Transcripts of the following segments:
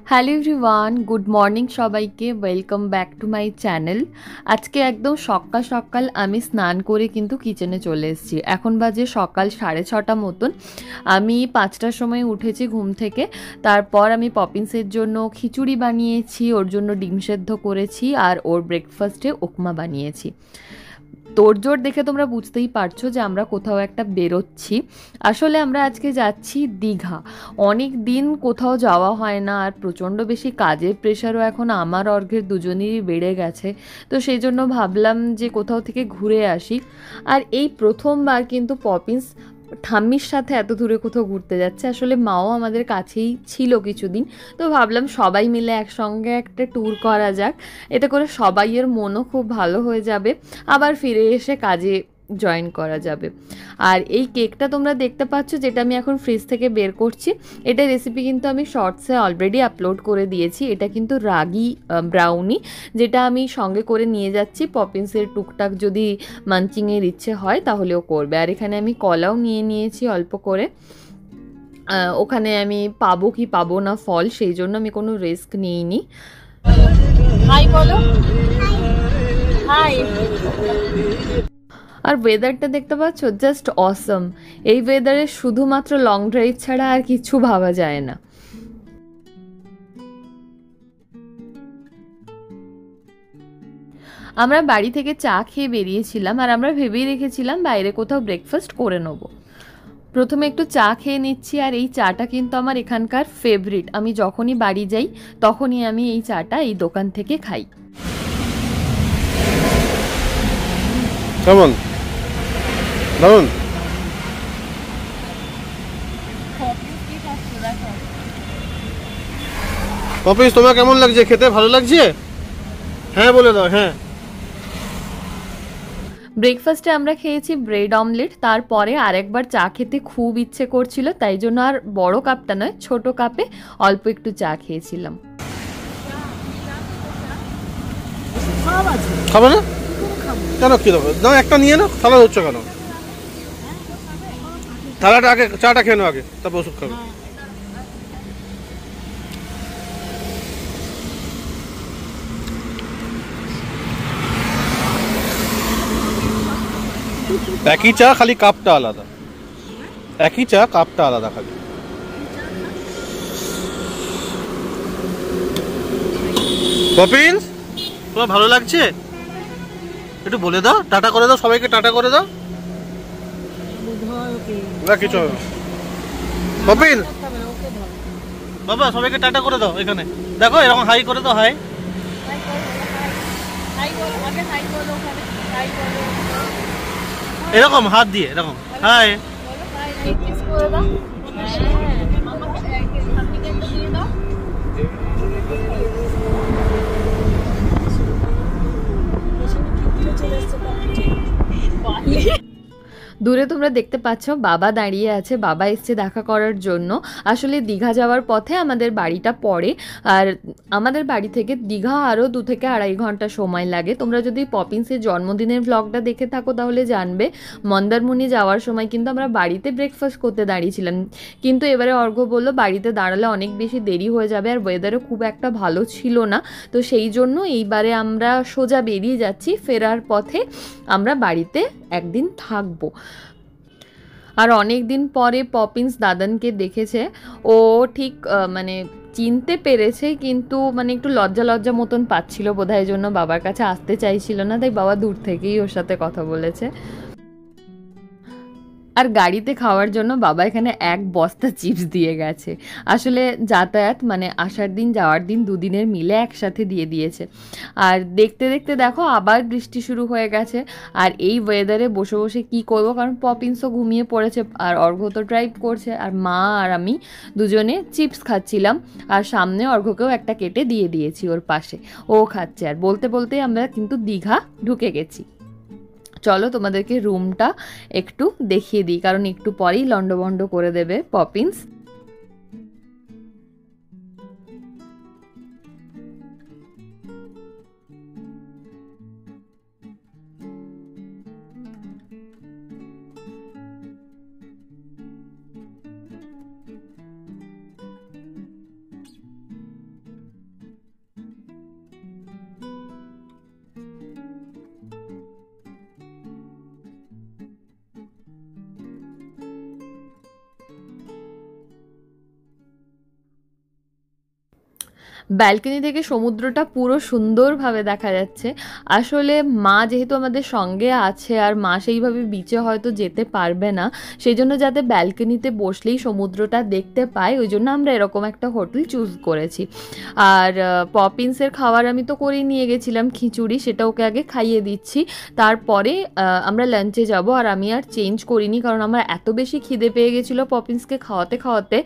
Hello everyone, good morning সবাইকে। Welcome back to my channel. আজকে একদম সকাল সকাল আমি স্নান করে কিন্তু কিচেনে চলে এসেছি। এখন বাজে সকাল 6:30 মতন। আমি 5টার সময় উঠেছি ঘুম থেকে। তারপর আমি পপিন্সের জন্য খিচুড়ি বানিয়েছি, ওর জন্য ডিম সেদ্ধ করেছি, আর ওর ব্রেকফাস্টে উপমা বানিয়েছি। তোড়জোড় দেখে তোমরা বুঝতেই পারছো যে আমরা কোথাও একটা বেরোচ্ছি। আসলে আমরা আজকে যাচ্ছি দীঘা। অনেক দিন কোথাও যাওয়া হয় না, আর প্রচণ্ড বেশি কাজের প্রেশারও এখন আমার অর্ঘের দুজনেরই বেড়ে গেছে। তো সেই জন্য ভাবলাম যে কোথাও থেকে ঘুরে আসি। আর এই প্রথমবার কিন্তু পপিন্স ঠাম্মির সাথে এত দূরে কোথাও ঘুরতে যাচ্ছে। আসলে মাও আমাদের কাছেই ছিল কিছুদিন, তো ভাবলাম সবাই মিলে একসঙ্গে একটা ট্যুর করা যাক। এতে করে সবাইয়ের মনও খুব ভালো হয়ে যাবে, আবার ফিরে এসে কাজে জয়েন করা যাবে। আর এই কেকটা তোমরা দেখতে পাচ্ছ, যেটা আমি এখন ফ্রিজ থেকে বের করছি, এটা রেসিপি কিন্তু আমি শর্টসে অলরেডি আপলোড করে দিয়েছি। এটা কিন্তু রাগি ব্রাউনি, যেটা আমি সঙ্গে করে নিয়ে যাচ্ছি। পপিন্সের টুকটাক যদি মাঞ্চিংয়ের ইচ্ছে হয় তাহলেও করবে। আর এখানে আমি কলাও নিয়ে নিয়েছি অল্প করে। ওখানে আমি পাবো কি পাবো না ফল, সেই জন্য আমি কোনো রিস্ক নিইনি। হাই বলো। হাই। আর ওয়েদারটা দেখতে পাচ্ছ, জাস্ট অসম। এই ওয়েদারে শুধুমাত্র লং ড্রাইভ ছাড়া আর কিছু ভাবা যায় না। আমরা বাড়ি থেকে চা খেয়ে বেরিয়েছিলাম, আর আমরা ভেবেই রেখেছিলাম বাইরে কোথাও ব্রেকফাস্ট করে নেব। প্রথমে একটু চা খেয়ে নিচ্ছি, আর এই চাটা কিন্তু আমার এখানকার ফেভারিট। আমি যখনই বাড়ি যাই তখনই আমি এই চাটা এই দোকান থেকে খাই। কেমন? দারুন। পপিস, তোমার কেমন লাগছে খেতে? ভালো লাগছে? হ্যাঁ বলে দাও। হ্যাঁ। ব্রেকফাস্টে আমরা খেয়েছি ব্রেড অমলেট। তারপরে আরেকবার চা খেতে খুব ইচ্ছে করছিল, তাই জন্য আর বড় কাপটা নয়, ছোট কাপে অল্প একটু চা খেয়েছিলাম। খাবে না? কেন, কি দেবো? না, একটা নিয়ে নাও। থালা হচ্ছে কেন? থালাটা আগে, চাটা খেয়ে নাও আগে, তারপর ওষুধ খাবে। একই চা, খালি কাপটা আলাদা। একই চা, কাপটা আলাদা খালি। পপিন্স, তোমার ভালো লাগছে? একটু বলে দাও, টাটা করে দাও, সবাইকে টাটা করে দাও। না কিছু হবে না। পপিন, বাবা সবাইকে টাটা করে দাও। এখানে দেখো, এরকম হাই করে দাও। হাই। এরকম হাত দিয়ে এরকম হাই। দূরে তোমরা দেখতে পাচ্ছ বাবা দাঁড়িয়ে আছে, বাবা এসছে দেখা করার জন্য। আসলে দীঘা যাওয়ার পথে আমাদের বাড়িটা পড়ে, আর আমাদের বাড়ি থেকে দীঘা আরও 2 থেকে 2.5 ঘন্টা সময় লাগে। তোমরা যদি পপিন্সের জন্মদিনের ব্লগটা দেখে থাকো তাহলে জানবে, মন্দারমণি যাওয়ার সময় কিন্তু আমরা বাড়িতে ব্রেকফাস্ট করতে দাঁড়িয়েছিলাম, কিন্তু এবারে অর্ঘ্য বললো বাড়িতে দাঁড়ালে অনেক বেশি দেরি হয়ে যাবে, আর ওয়েদারও খুব একটা ভালো ছিল না। তো সেই জন্য এইবারে আমরা সোজা বেরিয়ে যাচ্ছি। ফেরার পথে আমরা বাড়িতে একদিন থাকবো। আর অনেক দিন পরে পপিন্স দাদানকে দেখেছে। ও ঠিক মানে চিনতে পেরেছে, কিন্তু মানে একটু লজ্জা লজ্জা মতন পাচ্ছিল বোধহয়, জন্য বাবার কাছে আসতে চাইছিল না, তাই বাবা দূর থেকেই ওর সাথে কথা বলেছে। আর গাড়িতে খাওয়ার জন্য বাবা এখানে 1 বস্তা চিপস দিয়ে গেছে। আসলে যাতায়াত মানে আসার দিন যাওয়ার দিন দুদিনের মিলে একসাথে দিয়ে দিয়েছে। আর দেখতে দেখতে দেখো আবার বৃষ্টি শুরু হয়ে গেছে। আর এই ওয়েদারে বসে বসে কি করব, কারণ পপিন্সও ঘুমিয়ে পড়েছে, আর অর্ঘ্য তো ড্রাইভ করছে, আর মা আর আমি দুজনে চিপস খাচ্ছিলাম। আর সামনে অর্ঘ্যকেও একটা কেটে দিয়ে দিয়েছি ওর পাশে, ও খাচ্ছে। আর বলতে বলতেই আমরা কিন্তু দীঘা ঢুকে গেছি। চলো তোমাদেরকে রুমটা একটু দেখিয়ে দিই, কারণ একটু পরেই লন্ডভন্ড করে দেবে পপিন্স। ব্যালকনি থেকে সমুদ্রটা পুরো সুন্দরভাবে দেখা যাচ্ছে। আসলে মা যেহেতু আমাদের সঙ্গে আছে আর মা সেইভাবে বিচে হয়তো যেতে পারবে না, সেই জন্য যাতে ব্যালকনিতে বসলেই সমুদ্রটা দেখতে পাই, ওই জন্য আমরা এরকম একটা হোটেল চুজ করেছি। আর পপিন্সের খাবার আমি তো করেই নিয়ে গেছিলাম, খিচুড়ি, সেটা ওকে আগে খাইয়ে দিচ্ছি, তারপরে আমরা লাঞ্চে যাব। আর আমি আর চেঞ্জ করিনি, কারণ আমার এত বেশি খিদে পেয়ে গেছিলো পপিন্সকে খাওয়াতে খাওয়াতে,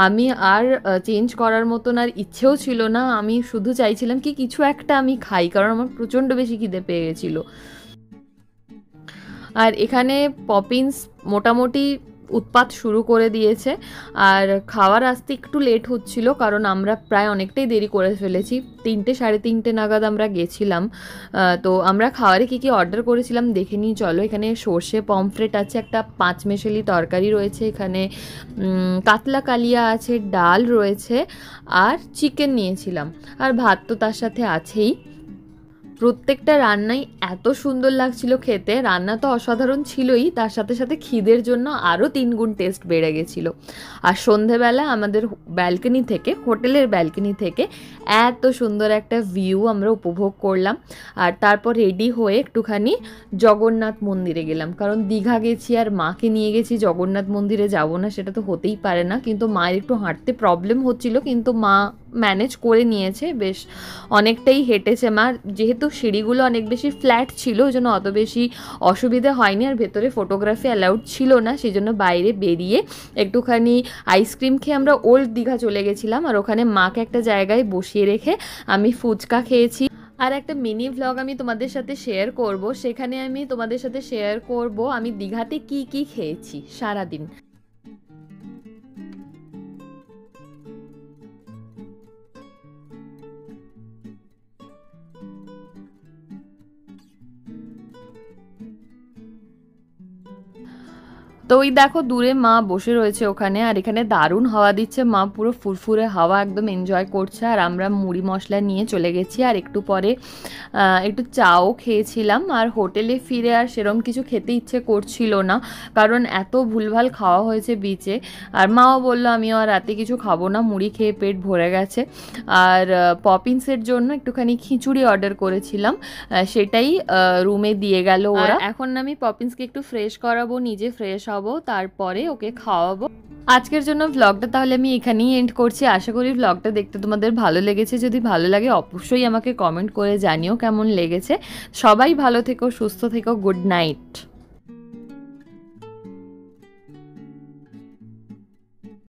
আমি আর চেঞ্জ করার মতন আর ইচ্ছেও ছিল না। আমি শুধু চাইছিলাম কি কিছু একটা আমি খাই, কারণ আমার প্রচণ্ড বেশি খিদে পেয়ে গেছিলো। আর এখানে পপিন্স মোটামুটি উৎপাত শুরু করে দিয়েছে, আর খাওয়ার আসতে একটু লেট হচ্ছিল, কারণ আমরা প্রায় অনেকটাই দেরি করে ফেলেছি। 3টে সাড়ে 3টে নাগাদ আমরা গেছিলাম। তো আমরা খাওয়ারে কী কী অর্ডার করেছিলাম দেখে নিই চলো। এখানে সর্ষে পমফ্রেট আছে, একটা 5 মেশালি তরকারি রয়েছে, এখানে কাতলা কালিয়া আছে, ডাল রয়েছে, আর চিকেন নিয়েছিলাম, আর ভাত তো তার সাথে আছেই। প্রত্যেকটা রান্নাই এত সুন্দর লাগছিল খেতে, রান্না তো অসাধারণ ছিলই, তার সাথে সাথে খিদের জন্য আরও 3 গুণ টেস্ট বেড়ে গেছিল। আর সন্ধেবেলা আমাদের ব্যালকনি থেকে, হোটেলের ব্যালকনি থেকে এত সুন্দর একটা ভিউ আমরা উপভোগ করলাম। আর তারপর রেডি হয়ে একটুখানি জগন্নাথ মন্দিরে গেলাম, কারণ দীঘা গেছি আর মাকে নিয়ে গেছি, জগন্নাথ মন্দিরে যাব না সেটা তো হতেই পারে না। কিন্তু মায়ের একটু হাঁটতে প্রবলেম হচ্ছিল, কিন্তু মা ম্যানেজ করে নিয়েছে, বেশ অনেকটাই হেঁটেছে মা। যেহেতু সিঁড়িগুলো অনেক বেশি ফ্ল্যাট ছিল, ওই জন্য অত বেশি অসুবিধে হয়নি। আর ভেতরে ফটোগ্রাফি অ্যালাউড ছিল না, সেই জন্য বাইরে বেরিয়ে একটুখানি আইসক্রিম খেয়ে আমরা ওল্ড দীঘা চলে গেছিলাম। আর ওখানে মাকে একটা জায়গায় বসিয়ে রেখে আমি ফুচকা খেয়েছি। আর একটা মিনি ভ্লগ আমি তোমাদের সাথে শেয়ার করব, সেখানে আমি তোমাদের সাথে শেয়ার করব আমি দীঘাতে কি কি খেয়েছি সারাদিন। তো ওই দেখো দূরে মা বসে রয়েছে ওখানে, আর এখানে দারুণ হাওয়া দিচ্ছে, মা পুরো ফুরফুরে হাওয়া একদম এনজয় করছে। আর আমরা মুড়ি মশলা নিয়ে চলে গেছি, আর একটু পরে একটু চাও খেয়েছিলাম। আর হোটেলে ফিরে আর সেরকম কিছু খেতে ইচ্ছে করছিল না, কারণ এত ভুলভাল খাওয়া হয়েছে বিচে। আর মাও বললো আমিও আর রাতে কিছু খাবো না, মুড়ি খেয়ে পেট ভরে গেছে। আর পপিন্সের জন্য একটুখানি খিচুড়ি অর্ডার করেছিলাম, সেটাই রুমে দিয়ে গেল ওরা। এখন আমি পপিন্সকে একটু ফ্রেশ করাবো, নিজে ফ্রেশ হব, তারপরে ওকে খাওয়াবো। আজকের জন্য ভ্লগটা তাহলে আমি এখানেই এন্ড করছি। আশা করি ভ্লগটা দেখতে তোমাদের ভালো লেগেছে। যদি ভালো লাগে অবশ্যই আমাকে কমেন্ট করে জানিও কেমন লেগেছে। সবাই ভালো থেকো, সুস্থ থেকো, গুড নাইট।